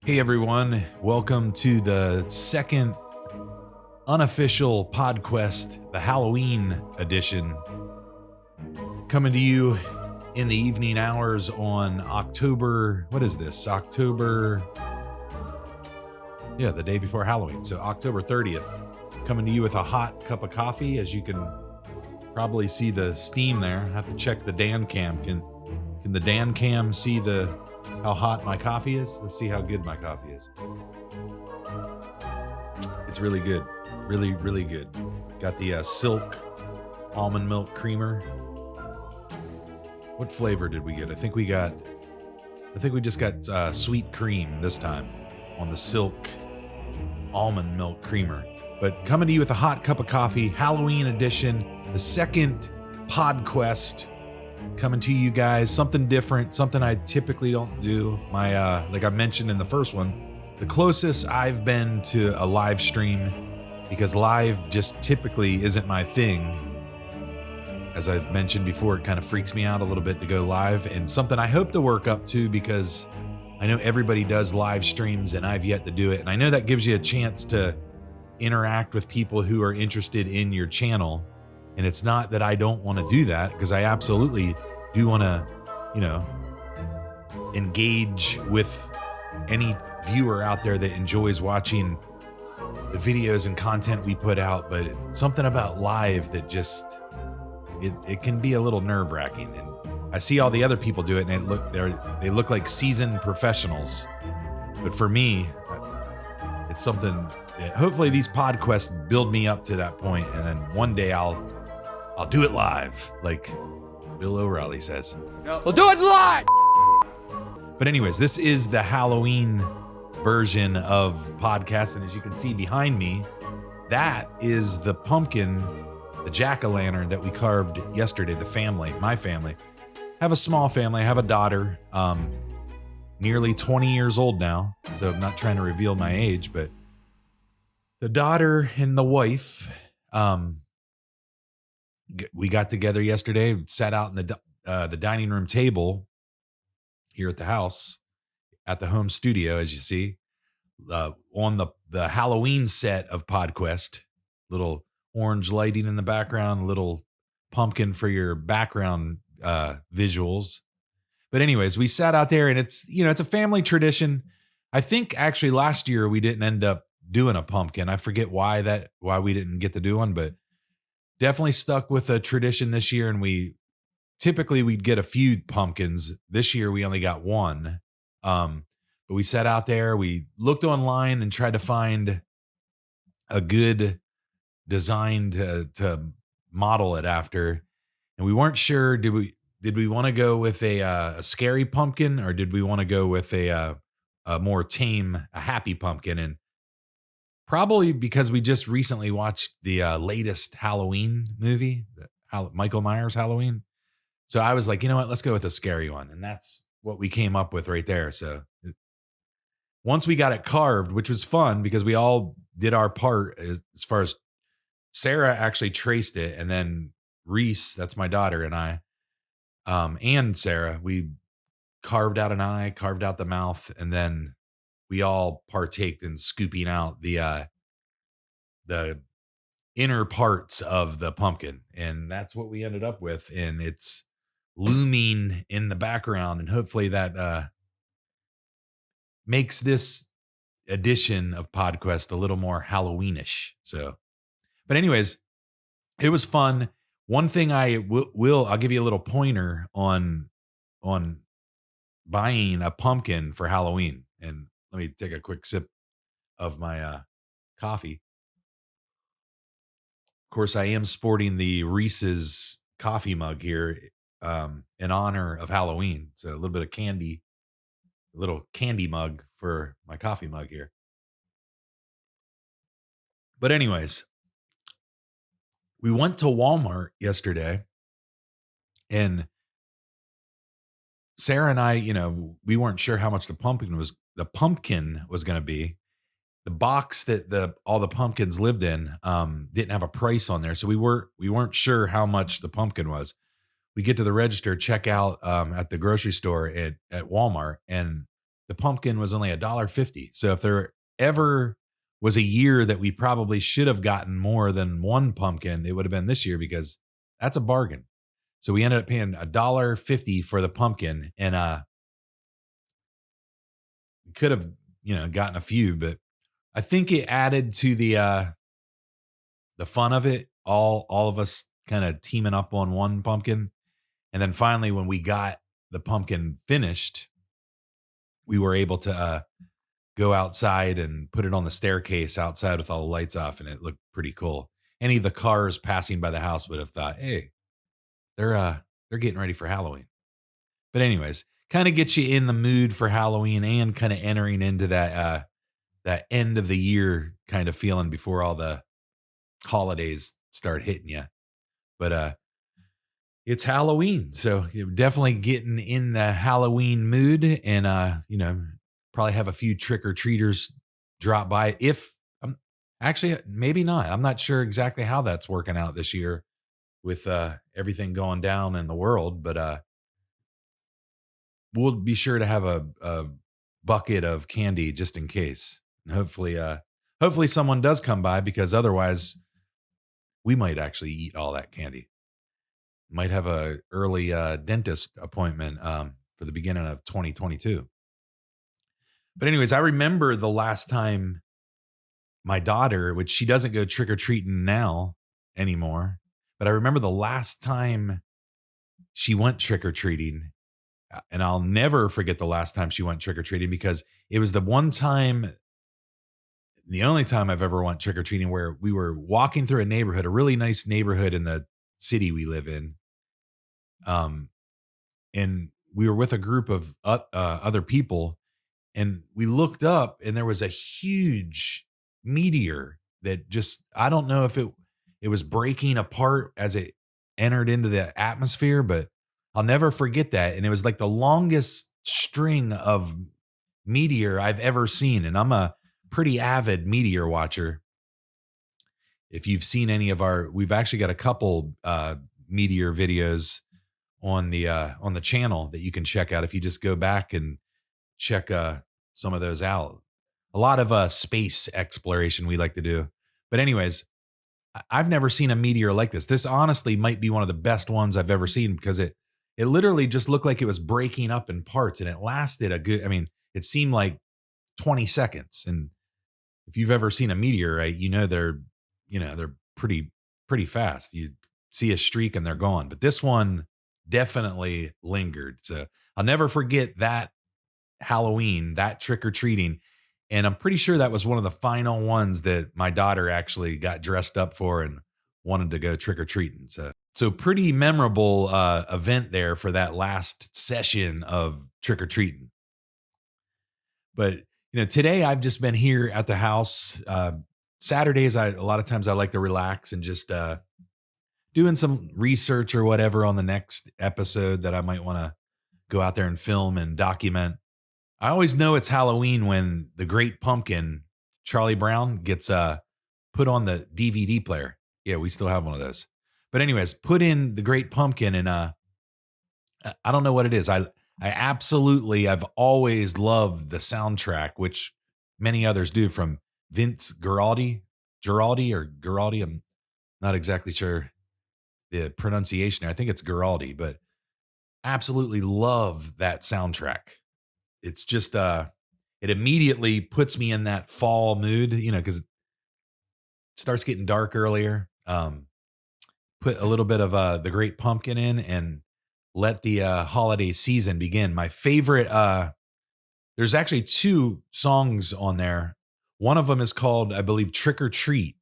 Hey everyone, welcome to the second unofficial PodQuest, the Halloween edition, coming to you in the evening hours on October, the day before Halloween, so October 30th, coming to you with a hot cup of coffee. As you can probably see the steam there, I have to check the Dan cam. Can the Dan cam see how hot my coffee is? Let's see how good my coffee is. It's really good. Really, really good. Got the silk almond milk creamer. What flavor did we get? I think we just got sweet cream this time on the silk almond milk creamer. But coming to you with a hot cup of coffee, Halloween edition, the second PodQuest. Coming to you guys, something different, something I typically don't do. Like I mentioned in the first one, the closest I've been to a live stream, because live just typically isn't my thing. As I've mentioned before, it kind of freaks me out a little bit to go live, and something I hope to work up to, because I know everybody does live streams and I've yet to do it. And I know that gives you a chance to interact with people who are interested in your channel. And it's not that I don't want to do that, because I absolutely do want to, engage with any viewer out there that enjoys watching the videos and content we put out. But something about live that just, it can be a little nerve-wracking. And I see all the other people do it, and they look like seasoned professionals. But for me, it's something that hopefully these PodQuests build me up to that point, and then one day I'll do it live, like Bill O'Reilly says. We'll do it live! But anyways, this is the Halloween version of podcast, and as you can see behind me, that is the pumpkin, the jack-o'-lantern that we carved yesterday. My family. I have a small family. I have a daughter, nearly 20 years old now, so I'm not trying to reveal my age, but the daughter and the wife, we got together yesterday, sat out in the dining room table here at the house, at the home studio, as you see, on the Halloween set of PodQuest. Little orange lighting in the background, little pumpkin for your background visuals. But anyways, we sat out there, and it's a family tradition. I think actually last year we didn't end up doing a pumpkin. I forget why we didn't get to do one, but definitely stuck with a tradition this year, and we'd get a few pumpkins. This year we only got one. But we sat out there, we looked online and tried to find a good design to model it after. And we weren't sure, did we want to go with a scary pumpkin, or did we want to go with a more tame, a happy pumpkin? And probably because we just recently watched the latest Halloween movie, Michael Myers Halloween. So I was like, you know what, let's go with a scary one. And that's what we came up with right there. So once we got it carved, which was fun because we all did our part, as far as Sarah actually traced it. And then Reese, that's my daughter, and I, and Sarah, we carved out an eye, carved out the mouth, and then we all partaked in scooping out the inner parts of the pumpkin. And that's what we ended up with. And it's looming in the background. And hopefully that makes this edition of PodQuest a little more Halloweenish. So, but anyways, it was fun. One thing I'll give you a little pointer on buying a pumpkin for Halloween. And let me take a quick sip of my coffee. Of course, I am sporting the Reese's coffee mug here in honor of Halloween. So a little bit of candy, a little candy mug for my coffee mug here. But anyways, we went to Walmart yesterday, and Sarah and I, we weren't sure how much the pumpkin was going to be. The box that all the pumpkins lived in didn't have a price on there, so we weren't sure how much the pumpkin was. We get to the register, check out at the grocery store at Walmart, and the pumpkin was only $1.50. So if there ever was a year that we probably should have gotten more than one pumpkin, it would have been this year because that's a bargain. So we ended up paying $1.50 for the pumpkin, and we could have, gotten a few, but I think it added to the fun of it. All of us kind of teaming up on one pumpkin, and then finally, when we got the pumpkin finished, we were able to go outside and put it on the staircase outside with all the lights off, and it looked pretty cool. Any of the cars passing by the house would have thought, "Hey, they're getting ready for Halloween." But anyways, kind of gets you in the mood for Halloween and kind of entering into that end of the year kind of feeling before all the holidays start hitting you. But it's Halloween, so you're definitely getting in the Halloween mood, and probably have a few trick or treaters drop by. If actually, maybe not. I'm not sure exactly how that's working out this year with everything going down in the world, but we'll be sure to have a bucket of candy just in case. And hopefully someone does come by, because otherwise we might actually eat all that candy. Might have a early dentist appointment for the beginning of 2022. But anyways, I remember the last time my daughter, which she doesn't go trick or treating now anymore, but I remember the last time she went trick or treating. And I'll never forget the last time she went trick or treating, because it was the only time I've ever went trick or treating, where we were walking through a neighborhood, a really nice neighborhood in the city we live in. And we were with a group of other people, and we looked up, and there was a huge meteor that just, I don't know if it was breaking apart as it entered into the atmosphere, but I'll never forget that. And it was like the longest string of meteor I've ever seen. And I'm a pretty avid meteor watcher. If you've seen any of we've actually got a couple meteor videos on the channel that you can check out if you just go back and check some of those out. A lot of space exploration we like to do. But anyways, I've never seen a meteor like this. This honestly might be one of the best ones I've ever seen, because it literally just looked like it was breaking up in parts, and it lasted it seemed like 20 seconds. And if you've ever seen a meteorite, they're pretty fast. You see a streak and they're gone. But this one definitely lingered. So I'll never forget that Halloween, that trick or treating. And I'm pretty sure that was one of the final ones that my daughter actually got dressed up for and wanted to go trick or treating. So pretty memorable event there for that last session of trick or treating. But today I've just been here at the house. Saturdays, a lot of times I like to relax and just doing some research or whatever on the next episode that I might want to go out there and film and document. I always know it's Halloween when the Great Pumpkin, Charlie Brown, gets put on the DVD player. Yeah, we still have one of those. But anyways, put in the Great Pumpkin, and I don't know what it is. I've always loved the soundtrack, which many others do, from Vince Guaraldi. I'm not exactly sure the pronunciation. I think it's Guaraldi, but absolutely love that soundtrack. It's just it immediately puts me in that fall mood, because it starts getting dark earlier. Put a little bit of the Great Pumpkin in and let the holiday season begin. My favorite, there's actually two songs on there. One of them is called, I believe, Trick or Treat.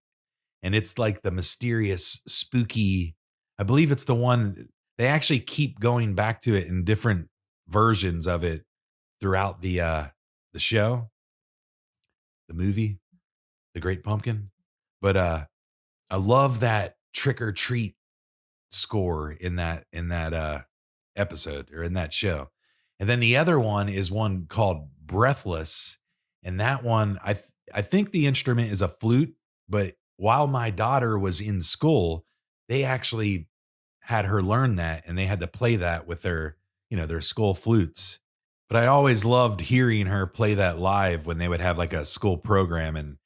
And it's like the mysterious, spooky, I believe it's the one, they actually keep going back to it in different versions of it throughout the show, the movie, The Great Pumpkin. But I love that Trick or Treat score in that episode, or in that show. And then the other one is one called Breathless, and that one I think the instrument is a flute, but while my daughter was in school, they actually had her learn that, and they had to play that with their school flutes But I always loved hearing her play that live when they would have like a school program, and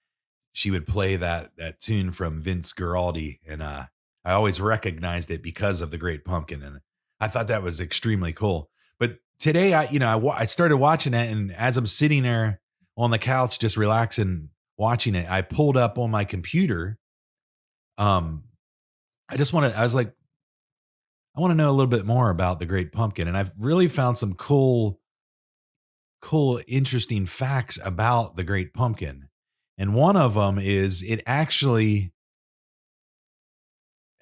she would play that tune from Vince Guaraldi, and I always recognized it because of the Great Pumpkin, and I thought that was extremely cool. But today, I started watching it, and as I'm sitting there on the couch just relaxing watching it, I pulled up on my computer. Um, I was like, I want to know a little bit more about the Great Pumpkin, and I've really found some cool, interesting facts about the Great Pumpkin. And one of them is it actually,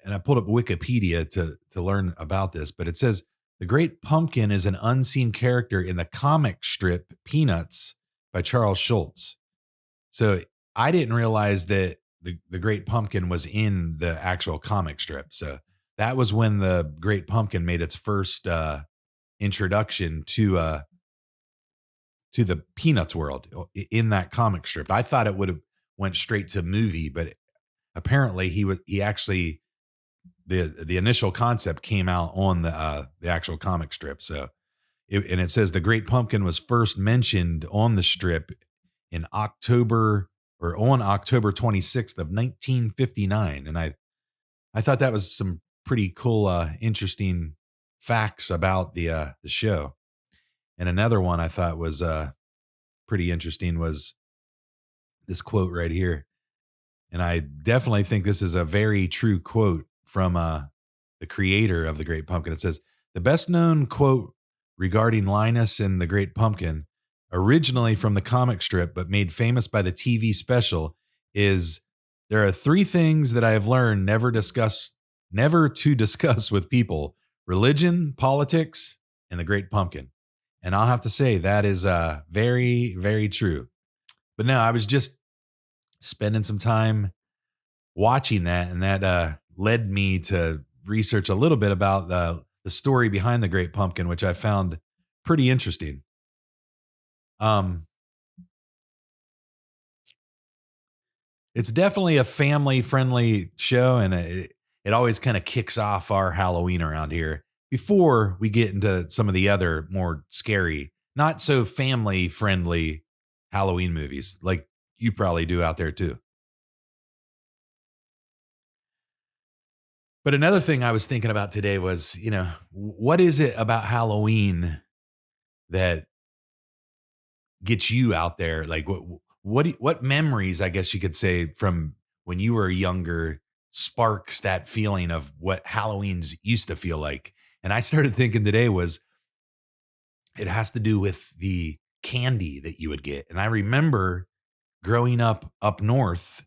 and I pulled up Wikipedia to learn about this, but it says the Great Pumpkin is an unseen character in the comic strip Peanuts by Charles Schulz. So I didn't realize that the Great Pumpkin was in the actual comic strip. So that was when the Great Pumpkin made its first introduction to the Peanuts world in that comic strip. I thought it would have went straight to movie, but apparently he actually the initial concept came out on the actual comic strip. So and it says the Great Pumpkin was first mentioned on the strip in October or on October 26th of 1959, and I thought that was some pretty cool interesting facts about the show. And another one I thought was pretty interesting was this quote right here. And I definitely think this is a very true quote from the creator of the Great Pumpkin. It says, the best known quote regarding Linus and the Great Pumpkin, originally from the comic strip, but made famous by the TV special, is there are three things that I have learned never to discuss with people: religion, politics, and the Great Pumpkin. And I'll have to say that is very, very true. But no, I was just spending some time watching that, and that led me to research a little bit about the story behind the Great Pumpkin, which I found pretty interesting. It's definitely a family-friendly show, and it always kind of kicks off our Halloween around here before we get into some of the other more scary, not so family-friendly Halloween movies like you probably do out there too. But another thing I was thinking about today was, what is it about Halloween that gets you out there? Like what memories, I guess you could say, from when you were younger sparks that feeling of what Halloween's used to feel like? And I started thinking today was it has to do with the candy that you would get. And I remember growing up north,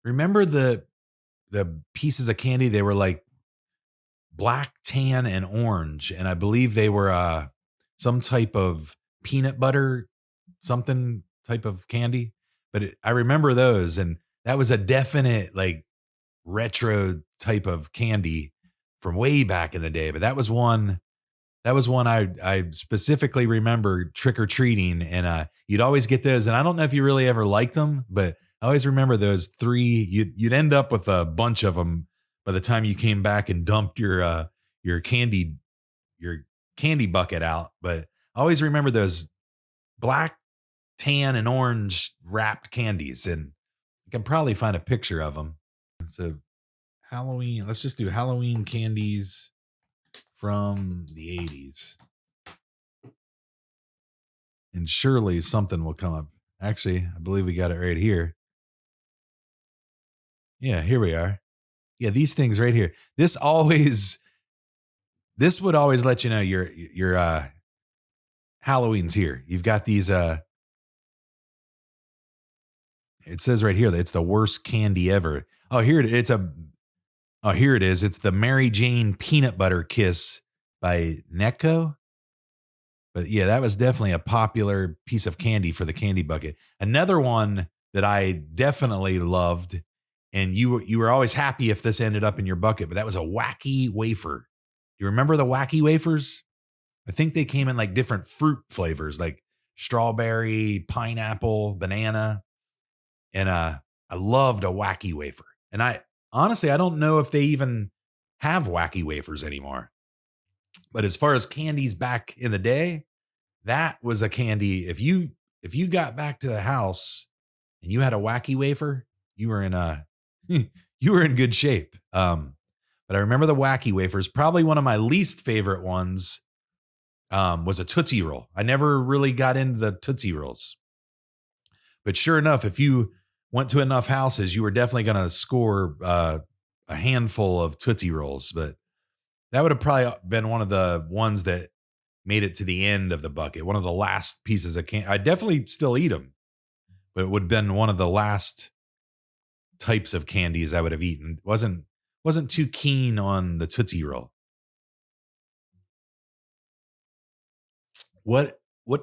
remember the pieces of candy, they were like black, tan, and orange, and I believe they were some type of peanut butter, something type of candy. But I remember those, and that was a definite like retro type of candy from way back in the day. But that was one. That was one I specifically remember trick or treating, and you'd always get those. And I don't know if you really ever liked them, but I always remember those three. You'd end up with a bunch of them by the time you came back and dumped your candy your candy bucket out. But I always remember those black, tan, and orange wrapped candies, and you can probably find a picture of them. So Halloween. Let's just do Halloween candies from the 80s. And surely something will come up. Actually, I believe we got it right here. Yeah, here we are. Yeah, these things right here. This would always let you know your Halloween's here. You've got these it says right here that it's the worst candy ever. Oh, here here it is. It's the Mary Jane Peanut Butter Kiss by Necco. But yeah, that was definitely a popular piece of candy for the candy bucket. Another one that I definitely loved, and you were always happy if this ended up in your bucket, but that was a Wacky Wafer. Do you remember the Wacky Wafers? I think they came in like different fruit flavors, like strawberry, pineapple, banana, and I loved a Wacky Wafer. And I honestly, I don't know if they even have Wacky Wafers anymore. But as far as candies back in the day, that was a candy. If you got back to the house and you had a Wacky Wafer, you were in a you were in good shape. But I remember the Wacky Wafers. Probably one of my least favorite ones was a Tootsie Roll. I never really got into the Tootsie Rolls. But sure enough, if you went to enough houses, you were definitely going to score a handful of Tootsie Rolls. But that would have probably been one of the ones that made it to the end of the bucket. One of the last pieces of candy. I definitely still eat them, but it would have been one of the last types of candies I would have eaten. Wasn't too keen on the Tootsie Roll. What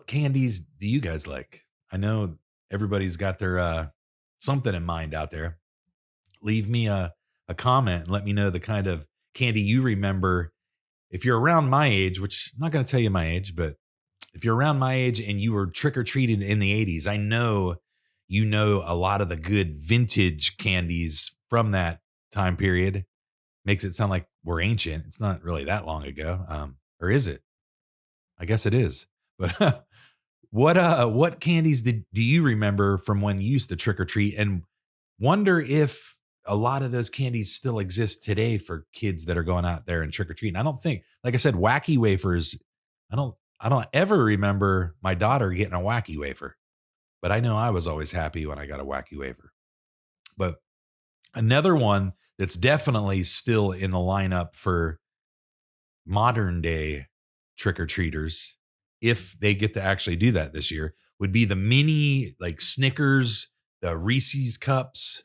candies do you guys like? I know everybody's got their something in mind out there. Leave me a comment and let me know the kind of candy you remember. If you're around my age, which I'm not going to tell you my age, but if you're around my age and you were trick-or-treated in the 80s, I know you know a lot of the good vintage candies from that time period. Makes it sound like we're ancient. It's not really that long ago. Or is it? I guess it is. But what candies do you remember from when you used to trick or treat, and wonder if a lot of those candies still exist today for kids that are going out there and trick or treating? I don't think, like I said, Wacky Wafers. I don't ever remember my daughter getting a Wacky Wafer, but I know I was always happy when I got a Wacky Wafer. But another one that's definitely still in the lineup for modern day trick or treaters, if they get to actually do that this year, would be the mini like Snickers, the Reese's cups,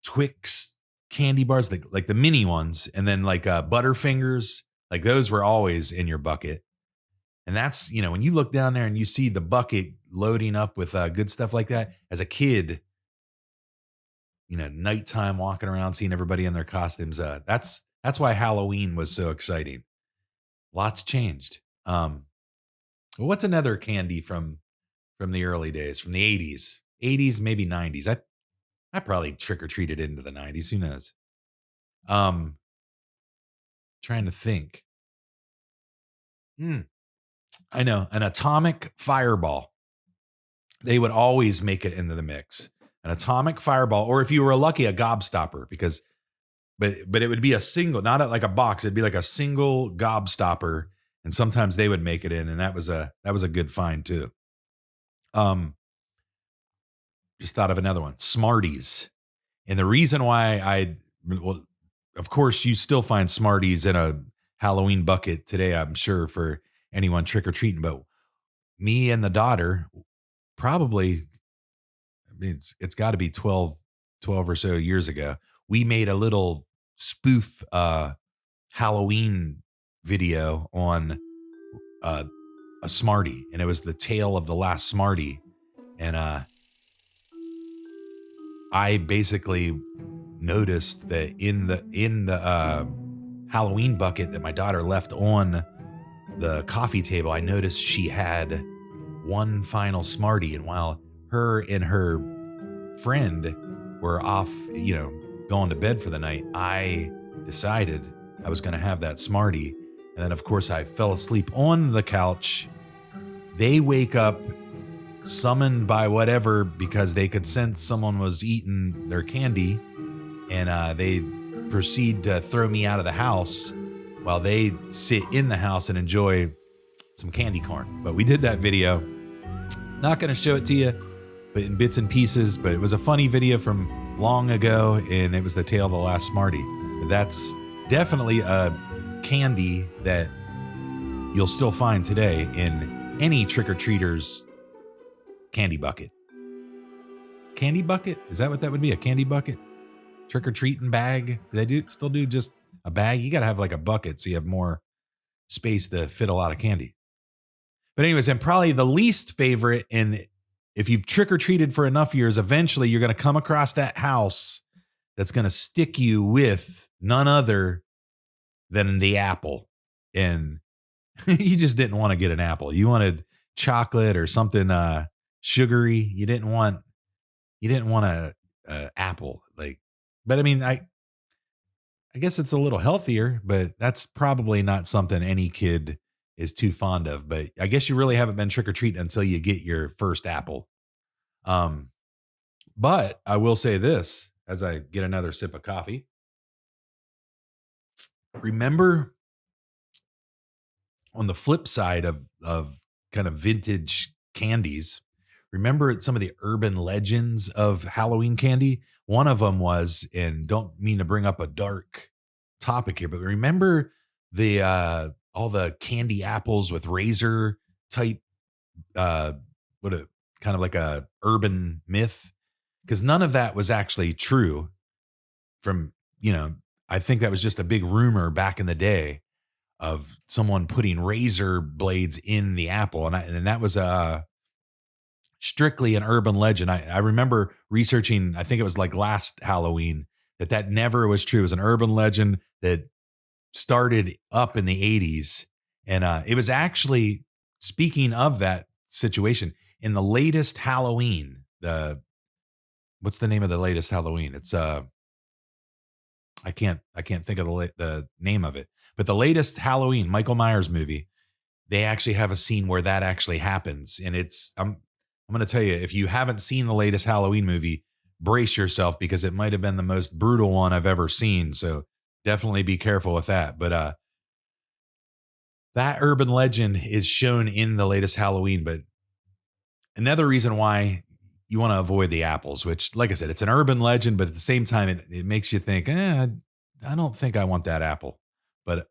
Twix candy bars, like the mini ones, and then like Butterfingers. Like those were always in your bucket. And that's, when you look down there and you see the bucket loading up with good stuff like that as a kid, nighttime walking around, seeing everybody in their costumes. That's why Halloween was so exciting. Lots changed. What's another candy from the early days, from the 80s, maybe 90s? I probably trick or treated into the 90s. Who knows? Trying to think. I know, an atomic fireball. They would always make it into the mix. An atomic fireball, or if you were lucky, a gobstopper, because but it would be a single, not like a box. It'd be like a single gobstopper, and sometimes they would make it in, and that was a good find too. Just thought of another one, Smarties, and the reason why well, of course, you still find Smarties in a Halloween bucket today, I'm sure, for anyone trick or treating, but me and the daughter probably, I mean, it's got to be 12 or so years ago. We made a little spoof Halloween video on a Smartie, and it was the tale of the last Smartie. And I basically noticed that in the Halloween bucket that my daughter left on the coffee table, I noticed she had one final Smartie, and while her and her friend were off, going to bed for the night, I decided I was going to have that Smartie. And then, of course, I fell asleep on the couch. They wake up summoned by whatever because they could sense someone was eating their candy, and they proceed to throw me out of the house while they sit in the house and enjoy some candy corn. But we did that video. Not going to show it to you, but in bits and pieces. But it was a funny video from long ago, and it was the tale of the last Smartie. But that's definitely a candy that you'll still find today in any trick-or-treater's candy bucket. Candy bucket? Is that what that would be? A candy bucket? Trick-or-treating bag? Do they still do just a bag? You got to have like a bucket so you have more space to fit a lot of candy. But anyways, and probably the least favorite, and if you've trick-or-treated for enough years, eventually you're going to come across that house that's going to stick you with none other than the apple. And you just didn't want to get an apple. You wanted chocolate or something sugary. You didn't want a apple. But I mean, I guess it's a little healthier, but that's probably not something any kid is too fond of. But I guess you really haven't been trick or treating until you get your first apple. Um, but I will say this as I get another sip of coffee. Remember, on the flip side of kind of vintage candies, remember some of the urban legends of Halloween candy? One of them was, and don't mean to bring up a dark topic here, but remember the all the candy apples with razor type uh what a kind of like a urban myth, because none of that was actually true from, I think that was just a big rumor back in the day of someone putting razor blades in the apple. And that was strictly an urban legend. I remember researching, I think it was like last Halloween, that never was true. It was an urban legend that started up in the 80s. And it was actually, speaking of that situation, in the latest Halloween, what's the name of the latest Halloween? It's I can't think of the name of it, but the latest Halloween Michael Myers movie, they actually have a scene where that actually happens, and I'm going to tell you, if you haven't seen the latest Halloween movie, brace yourself because it might have been the most brutal one I've ever seen. So definitely be careful with that. But that urban legend is shown in the latest Halloween. But another reason why you want to avoid the apples, which, like I said, it's an urban legend, but at the same time, it makes you think, I don't think I want that apple. But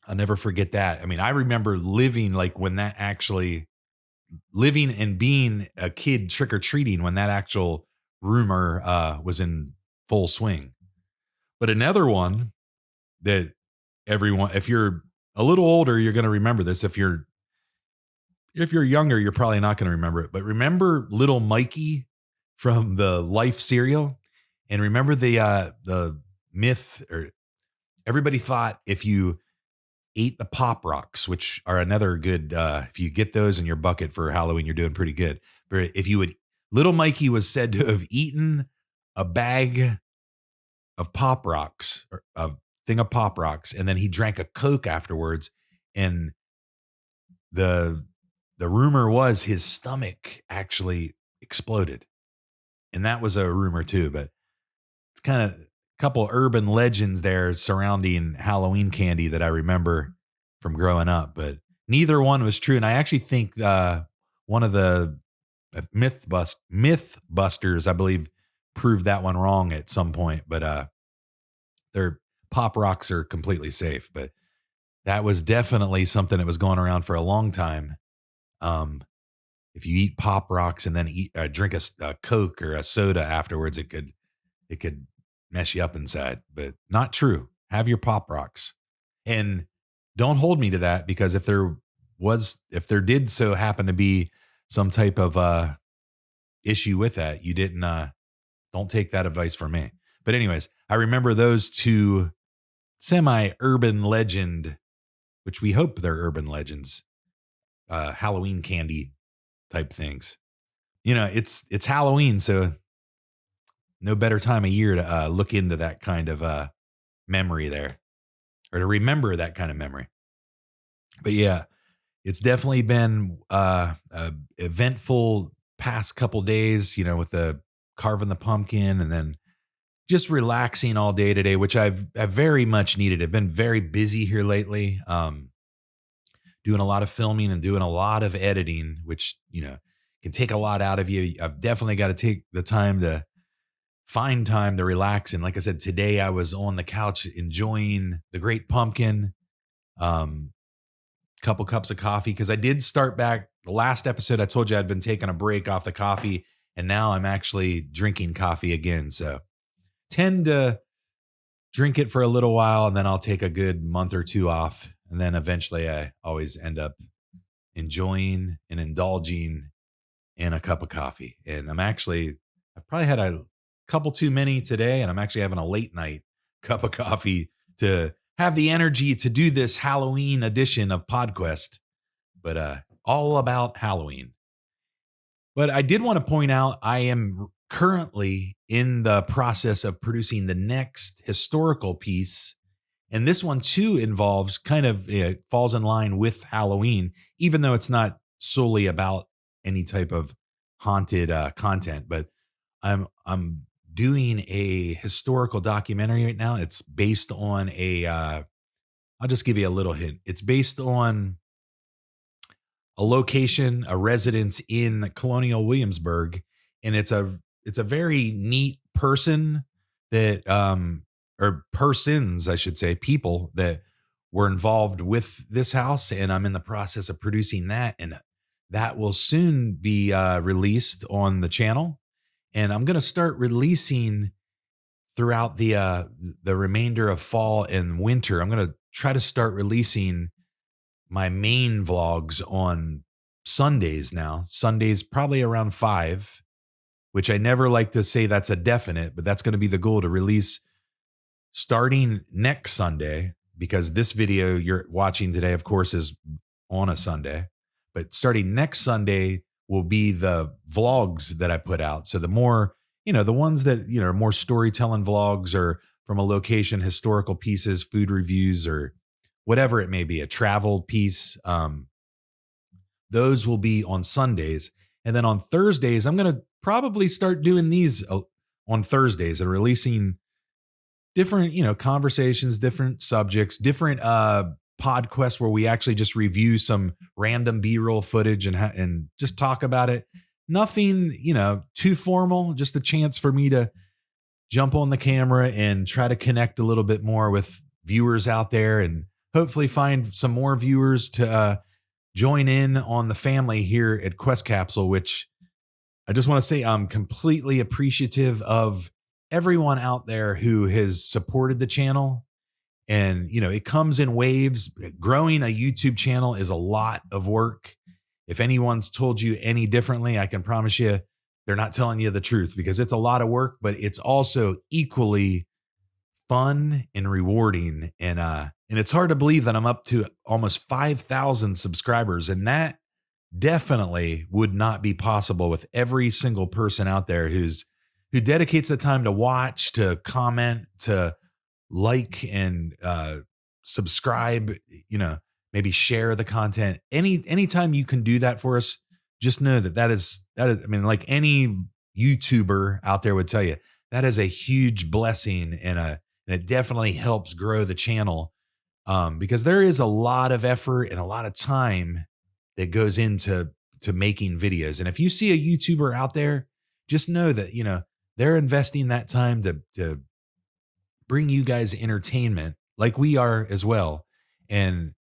I'll never forget that. I mean, I remember living like when that actually living and being a kid trick or treating when that actual rumor was in full swing. But another one that everyone, if you're a little older, you're going to remember this. If you're younger, you're probably not going to remember it. But remember Little Mikey from the Life cereal, and remember the myth, or everybody thought if you ate the Pop Rocks, which are another good, if you get those in your bucket for Halloween, you're doing pretty good. But if you would, Little Mikey was said to have eaten a bag of Pop Rocks, or a thing of Pop Rocks, and then he drank a Coke afterwards. And the rumor was his stomach actually exploded. And that was a rumor too, but it's kind of a couple urban legends there surrounding Halloween candy that I remember from growing up, but neither one was true. And I actually think one of the myth busters, I believe, proved that one wrong at some point, but their Pop Rocks are completely safe. But that was definitely something that was going around for a long time. If you eat Pop Rocks and then drink a Coke or a soda afterwards, it could mess you up inside. But not true. Have your Pop Rocks, and don't hold me to that, because if there did so happen to be some type of issue with that, you didn't. Don't take that advice from me. But anyways, I remember those two semi-urban legend, which we hope they're urban legends, Halloween candy type things. It's Halloween, so no better time of year to look into that kind of memory there, or to remember that kind of memory. But yeah, it's definitely been a eventful past couple days, with the carving the pumpkin and then just relaxing all day today, which I've very much needed. I've been very busy here lately, doing a lot of filming and doing a lot of editing, which, can take a lot out of you. I've definitely got to take the time to find time to relax. And like I said, today I was on the couch enjoying the great pumpkin, couple cups of coffee, because I did start back the last episode. I told you I'd been taking a break off the coffee, and now I'm actually drinking coffee again. So tend to drink it for a little while, and then I'll take a good month or two off. And then eventually I always end up enjoying and indulging in a cup of coffee. And I've probably had a couple too many today, and I'm actually having a late night cup of coffee to have the energy to do this Halloween edition of PodQuest, but all about Halloween. But I did want to point out, I am currently in the process of producing the next historical piece And this one too involves kind of falls in line with Halloween, even though it's not solely about any type of haunted content. But I'm doing a historical documentary right now. It's based on a. I'll just give you a little hint. It's based on a location, a residence in Colonial Williamsburg, and it's a very neat person that or persons, I should say, people that were involved with this house, and I'm in the process of producing that, and that will soon be released on the channel, and I'm gonna start releasing throughout the remainder of fall and winter. I'm gonna try to start releasing my main vlogs on Sundays now. Sundays probably around 5, which I never like to say that's a definite, but that's going to be the goal to release starting next Sunday, because this video you're watching today, of course, is on a Sunday. But starting next Sunday will be the vlogs that I put out. So the more, the ones that, are more storytelling vlogs or from a location, historical pieces, food reviews, or whatever it may be, a travel piece. Those will be on Sundays. And then on Thursdays, I'm going to probably start doing these on Thursdays and releasing different, conversations, different subjects, different PodQuest where we actually just review some random B-roll footage and just talk about it. Nothing, too formal, just a chance for me to jump on the camera and try to connect a little bit more with viewers out there and hopefully find some more viewers to join in on the family here at Quest Capsule, which I just want to say I'm completely appreciative of everyone out there who has supported the channel. And, it comes in waves. Growing a YouTube channel is a lot of work. If anyone's told you any differently, I can promise you they're not telling you the truth, because it's a lot of work, but it's also equally fun and rewarding. And it's hard to believe that I'm up to almost 5,000 subscribers. And that definitely would not be possible with every single person out there who dedicates the time to watch, to comment, to like and subscribe, maybe share the content. Anytime you can do that for us, just know that is, I mean, like any YouTuber out there would tell you, that is a huge blessing, and it definitely helps grow the channel, because there is a lot of effort and a lot of time that goes into making videos. And if you see a YouTuber out there, just know that, they're investing that time to bring you guys entertainment like we are as well. And,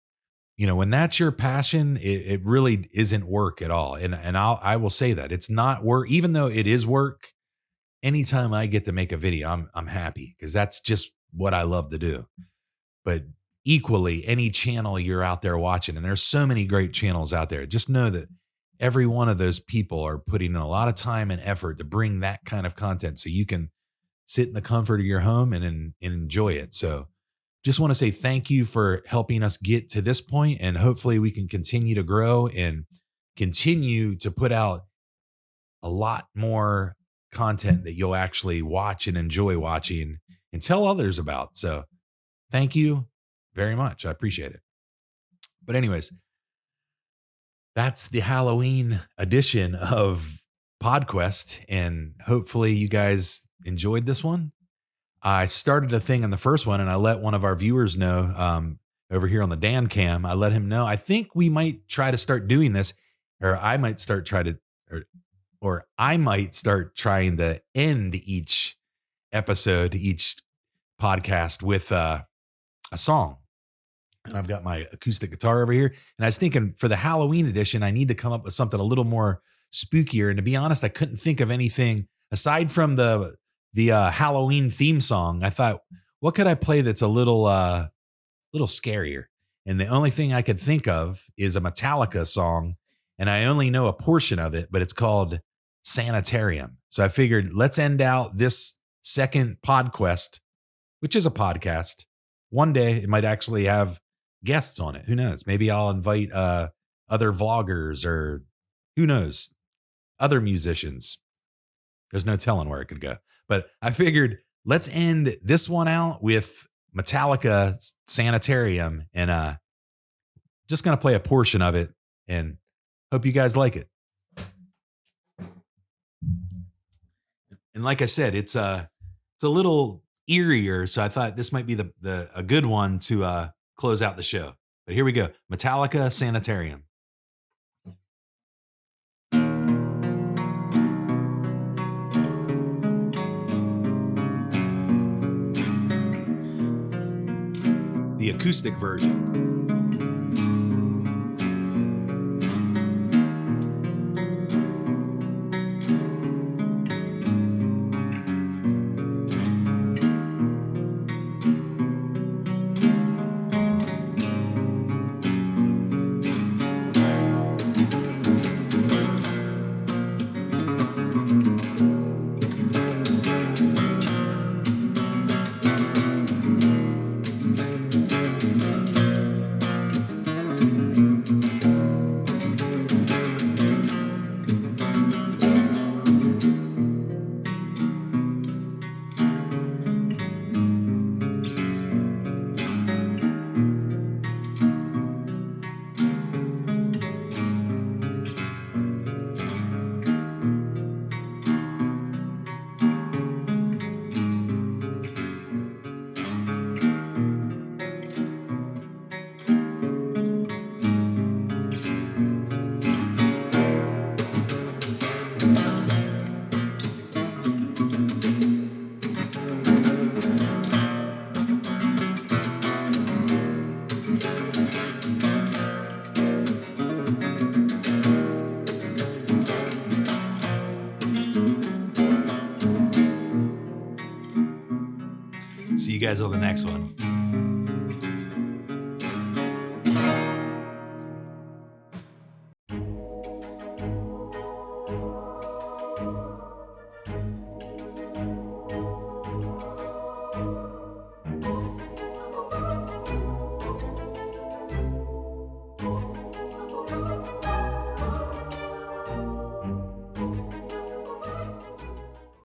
when that's your passion, it really isn't work at all. And I will say that it's not work, even though it is work. Anytime I get to make a video, I'm happy, because that's just what I love to do. But equally, any channel you're out there watching, and there's so many great channels out there, just know that every one of those people are putting in a lot of time and effort to bring that kind of content so you can sit in the comfort of your home and enjoy it. So just want to say thank you for helping us get to this point, and hopefully we can continue to grow and continue to put out a lot more content that you'll actually watch and enjoy watching and tell others about. So thank you very much. I appreciate it. But anyways, that's the Halloween edition of PodQuest, and hopefully you guys enjoyed this one. I started a thing in the first one, and I let one of our viewers know over here on the Dan Cam. I let him know. I think we might try to start doing this, or I might start or I might start trying to end each episode, each podcast with a song. And I've got my acoustic guitar over here. And I was thinking for the Halloween edition, I need to come up with something a little more spookier. And to be honest, I couldn't think of anything aside from the Halloween theme song. I thought, what could I play that's a little scarier? And the only thing I could think of is a Metallica song. And I only know a portion of it, but it's called Sanitarium. So I figured let's end out this second PodQuest, which is a podcast. One day it might actually have guests on it. Who knows? Maybe I'll invite other vloggers, or who knows, other musicians. There's no telling where it could go. But I figured let's end this one out with Metallica Sanitarium, and just going to play a portion of it and hope you guys like it. And like I said, it's a little eerier, so I thought this might be a good one to close out the show. But here we go. Metallica Sanitarium. The acoustic version. See you guys on the next one.